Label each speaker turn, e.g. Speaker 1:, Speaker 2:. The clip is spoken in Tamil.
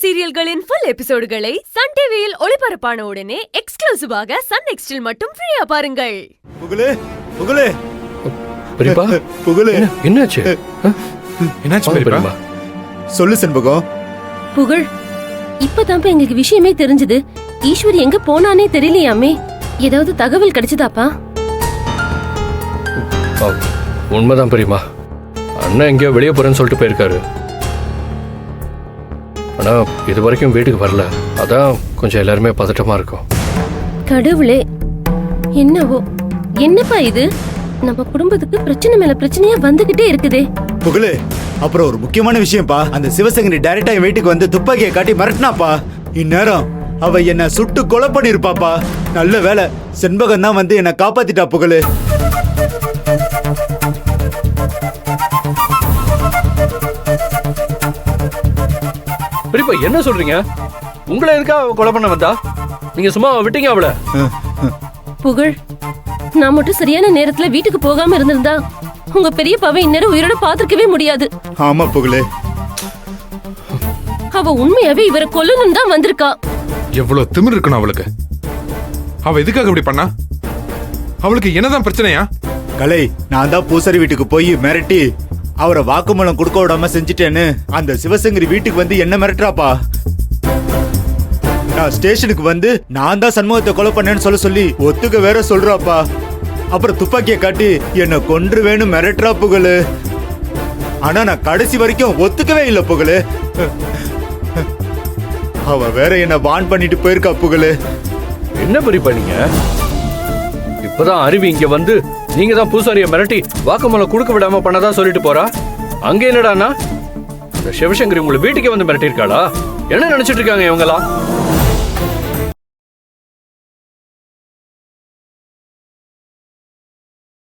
Speaker 1: சீரியல்களின் ஃபுல் எபிசோடுகளை சன் டிவியில் ஒளிபரப்பான உடனே எக்ஸ்க்ளூசிவாக சன் நெக்ஸ்டில் மட்டும் ஃப்ரீயா பாருங்கள்.
Speaker 2: புகழே புகழே
Speaker 3: பெரியப்பா
Speaker 2: புகழே
Speaker 3: என்னாச்சு?
Speaker 4: என்னாச்சு பெரியப்பா?
Speaker 2: சொல்லு செண்பகம்.
Speaker 5: புகழ், இப்பதான் எங்களுக்கு விஷயமே தெரிஞ்சது. ஈஸ்வரி எங்க போனானே தெரியலையாமே. ஏதாவது தகவல் கிடைச்சதாப்பா?
Speaker 3: உண்மைதான் பெரியமா. அண்ணன் எங்கேயோ வெளியே போறேன்னு சொல்லிட்டு போயிருக்காரு. ஆனா இது வரைக்கும் வீட்டுக்கு வரல. அதான் கொஞ்சம் எல்லாருமே பதட்டமா இருக்கும்.
Speaker 5: கடவுளே, என்னவோ என்னப்பா இது? நம்ம குடும்பத்துக்கு பிரச்சனை மேல பிரச்சனையா வந்துகிட்டே இருக்குதே.
Speaker 2: புகழே, அப்புறம் ஒரு முக்கியமான விஷயம்ப்பா. அந்த சிவசங்கரி டைரக்டா என் வீட்டுக்கு வந்து துப்பாக்கியை காட்டி மிரட்டினாப்பா. இந்நேரம் அவ என்ன சுட்டு கொலை பண்ணிருப்பாப்பா. நல்ல வேலை செண்பகம் தான் வந்து என்ன காப்பாத்திட்டா. புகழே,
Speaker 3: பெரியப்பா என்ன சொல்றீங்க? உங்களை இருக்கா கொலை பண்ண வந்தா? நீங்க சும்மா விட்டீங்க அவளை?
Speaker 5: புகழ், நான் மட்டும் சரியான நேரத்துல வீட்டுக்கு போகாம இருந்திருந்தா உங்க பெரியப்பாவை இந்நேரம் உயிரோட பாத்துக்கவே முடியாது.
Speaker 2: ஆமா புகழே,
Speaker 5: அவ உண்மையாவே இவரை கொல்லணும் தான் வந்திருக்கா.
Speaker 4: எவ்வளவு திமிர் இருக்கணும் அவளுக்கு. அவ எதுக்காக இப்படி பண்ணா? அவளுக்கு என்னதான் பிரச்சனையா?
Speaker 2: கலை, நான் தான் பூசாரி வீட்டுக்கு போய் மிரட்டி அவரை வாக்குமூலம் கொடுக்க விடாம செஞ்சுட்டேன்னு அந்த சிவசங்கரி வீட்டுக்கு வந்து என்ன மிரட்டுறாப்பா. நான் ஸ்டேஷனுக்கு வந்து நான் தான் சண்முகத்தை கொலை பண்ணேன்னு சொல்லி ஒத்துக்க வேற சொல்றாப்பா. அப்புறம் துப்பாக்கியை காட்டி என்ன கொன்றுவேன்னு மிரட்டுறா புகழு. ஆனா நான் கடைசி வரைக்கும் ஒத்துக்கவே இல்லை புகழு. அவ வேற என்ன வான் பண்ணிட்டு போயிருக்கா புகழு.
Speaker 3: என்ன பெரியப்பா நீங்க? இப்பதான் அருவி இங்க வந்து நீங்க தான் பூசாரிய மிரட்டி வாக்குமூலம் கொடுக்க விடாம பண்ணதா சொல்லிட்டு போறா. அங்க என்னடானா இந்த சிவசங்கரி உங்களை வீட்டுக்கே வந்து மிரட்டி இருக்காளா? என்ன நினைச்சிட்டு இருக்காங்க இவங்களா?